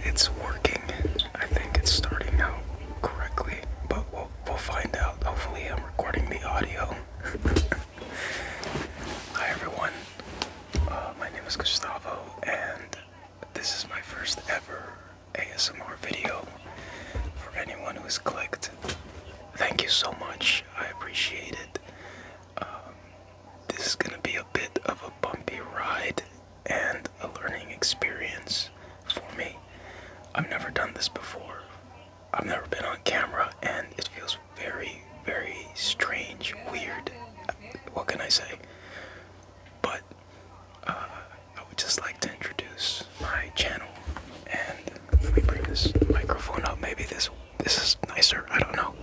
it's working. I think it's starting out correctly, but we'll find out. Hopefully, I'm recording the audio. Hi everyone. My name is Gustavo, and this is my first ever ASMR video. For anyone who has clicked, thank you so much. I appreciate it. This is gonna be a bit of a bumpy ride and a learning experience for me. I've never done this before. I've never been on camera, and it feels very, very strange, weird. What can I say? But I would just like to introduce my channel, and let me bring this microphone up. Maybe this is nicer. I don't know.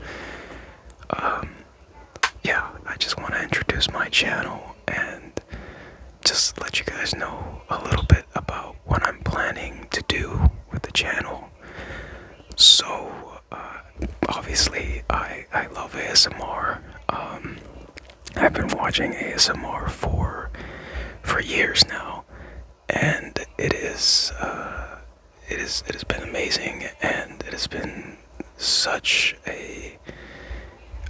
Yeah, I just want to introduce my channel and just let you guys know a little bit about what I'm planning to do with the channel. So, obviously, I love ASMR. I've been watching ASMR for years now, and it has been amazing, and it has been such a,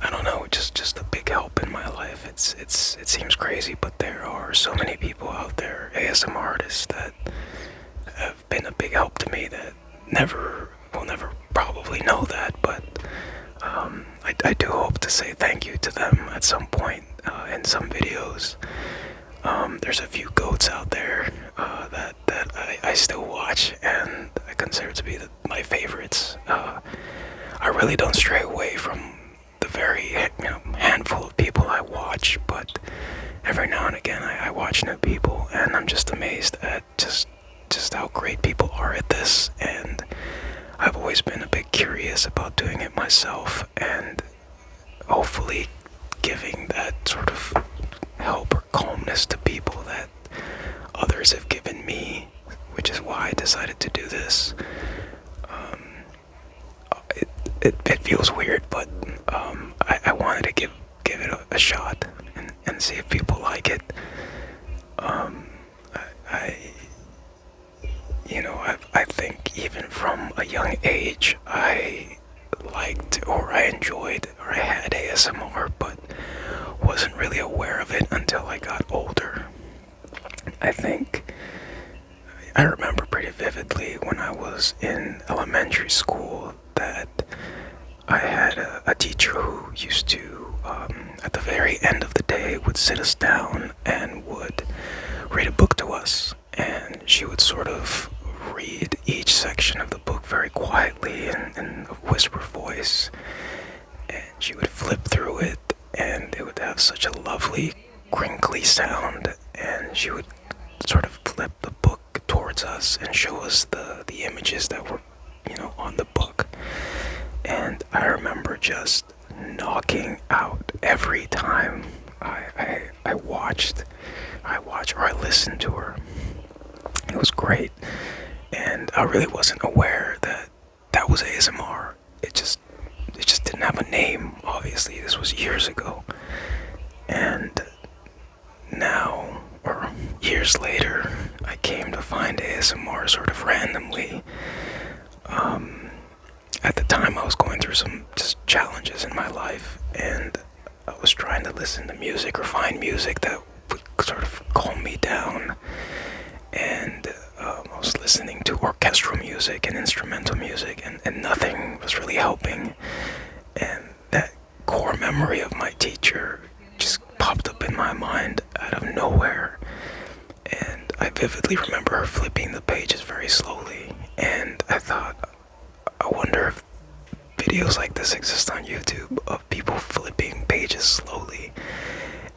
I don't know, just a big help in my life. It seems crazy, but there are so many people out there, ASMR artists, that have been a big help to me that will never probably know that, but I do hope to say thank you to them at some point in some videos. There's a few goats out there that I still watch, and I consider to be my favorites. I really don't stray away from the very handful of people I watch, but every now and again I watch new people, and I'm just amazed at just how great people are at this. And I've always been a bit curious about doing it myself, and hopefully giving that sort of help or calmness to people that others have given me, which is why I decided to do this. It feels weird, but I wanted to give it a shot and see if people like it. I think even from a young age, I liked or I enjoyed or I had ASMR, but wasn't really aware of it until I got older. I remember pretty vividly when I was in elementary school that I had a teacher who used to, at the very end of the day, would sit us down and would read a book to us. And she would sort of read each section of the book very quietly in a whisper voice. And she would flip through it, and it would have such a lovely, crinkly sound. And she would sort of flip the book towards us and show us the images that were, on the book. And I remember just knocking out every time I watched or I listened to her. It was great, and I really wasn't aware that that was ASMR. It just didn't have a name. Obviously, this was years ago, and now, or years later, I came to find ASMR sort of randomly. At the time, I was going through some just challenges in my life, and I was trying to listen to music or find music that would sort of calm me down. And I was listening to orchestral music and instrumental music, and nothing was really helping. And that core memory of my teacher just popped up in my mind out of nowhere. And I vividly remember her flipping the pages very slowly, and I thought, I wonder if videos like this exist on YouTube of people flipping pages slowly.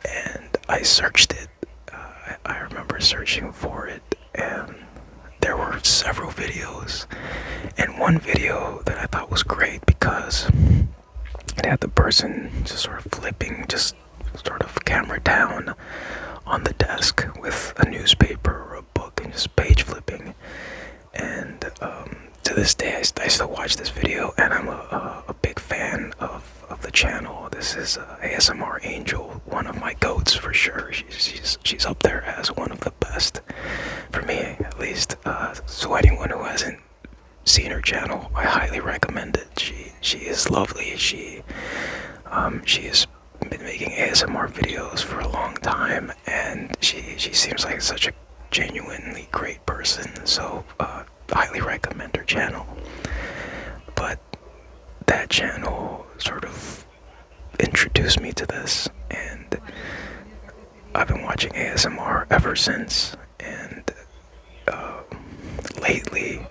And I searched it. I remember searching for it, and there were several videos. And one video that I thought was great because it had the person just sort of flipping, just sort of camera down on the desk with a newspaper or a book and just page flipping. And to this day, I still watch this video, and I'm a big fan of the channel. This is ASMR Angel, one of my goats for sure. She's up there as one of the best, for me at least. So anyone who hasn't seen her channel, I highly recommend it. She is lovely. She has been making ASMR videos for a long time, and she seems like such a genuinely great person. So highly recommend her channel. But that channel sort of introduced me to this, and I've been watching ASMR ever since. And lately,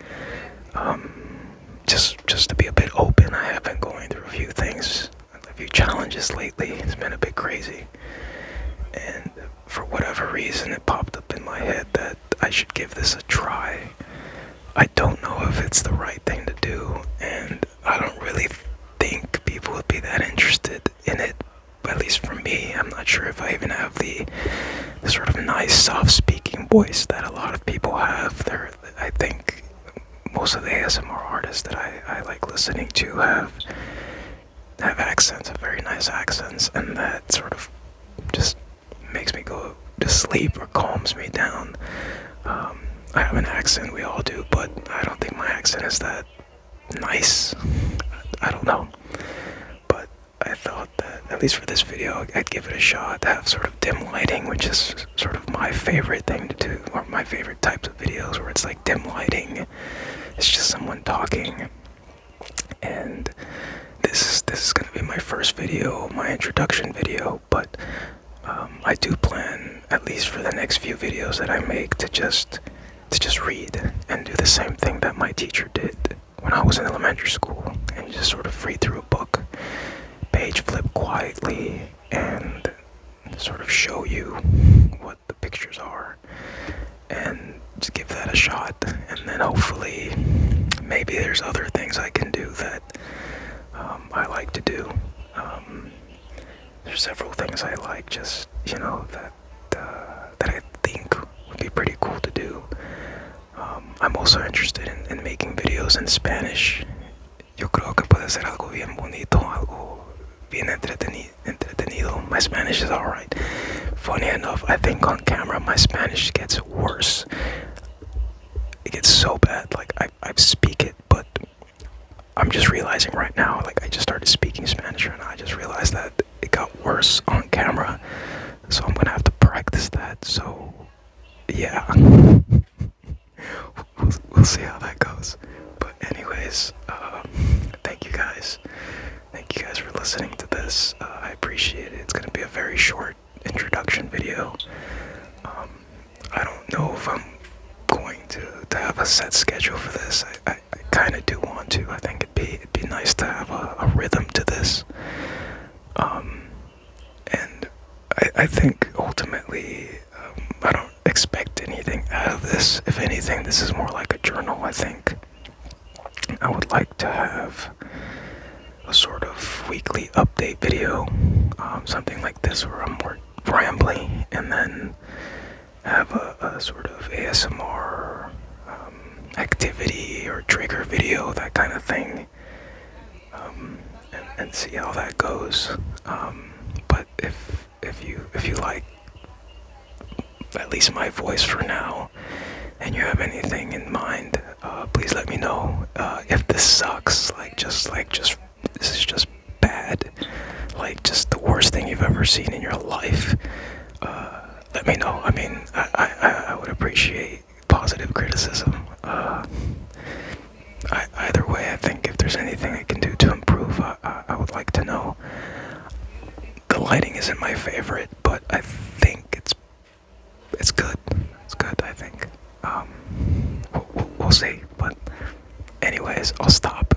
just to be a bit open, I have been going through a few things, a few challenges lately. It's been a bit crazy, and for whatever reason, it popped up in my head that I should give this a try. I don't know if it's the right thing to do, and I don't really think people would be that interested in it. At least for me, I'm not sure if I even have the sort of nice, soft-speaking voice that a lot of people have. I think most of the ASMR artists that I like listening to have accents, have very nice accents, and that sort of just makes me go to sleep or calms me down. I have an accent, we all do, but I don't think my accent is that nice. I don't know. But I thought that, at least for this video, I'd give it a shot to have sort of dim lighting, which is sort of my favorite thing to do, or my favorite types of videos, where it's like dim lighting. It's just someone talking. And this is gonna be my first video, my introduction video, but I do plan, at least for the next few videos that I make, to just read and do the same thing that my teacher did when I was in elementary school, and just sort of read through a book, page flip quietly, and sort of show you what the pictures are, and just give that a shot. And then hopefully maybe there's other things I can do that I like to do. There's several things I like, just, that I think would be pretty cool to do. I'm also interested in making videos in Spanish. Yo creo que puede ser algo bien bonito, algo bien entretenido. My Spanish is alright. Funny enough, I think on camera my Spanish gets worse. It gets so bad, like I speak it, but I'm just realizing right now, like I just started speaking Spanish and I just realized that it got worse on camera. So I'm gonna have to practice that, so yeah. We'll see how that goes. But anyways, thank you guys. Thank you guys for listening to this. I appreciate it. It's gonna be a very short introduction video. I don't know if I'm going to have a set schedule for this. I kind of do want to. I think it'd be nice to have a rhythm to this. And I think ultimately, I don't expect anything out of this. If anything, this is more like a journal, I think. I would like to have a sort of weekly update video, something like this where I'm more rambling, and then have a sort of ASMR activity or trigger video, that kind of thing, and see how that goes. But if you like at least my voice for now, and you have anything in mind, please let me know. If this sucks, just this is just bad, like just the worst thing you've ever seen in your life, let me know. I mean, I would appreciate positive criticism. Either way, I think if there's anything I can do to improve, I would like to know. The lighting isn't my favorite, but I think it's good. It's good, I think. We'll see. But anyways, I'll stop.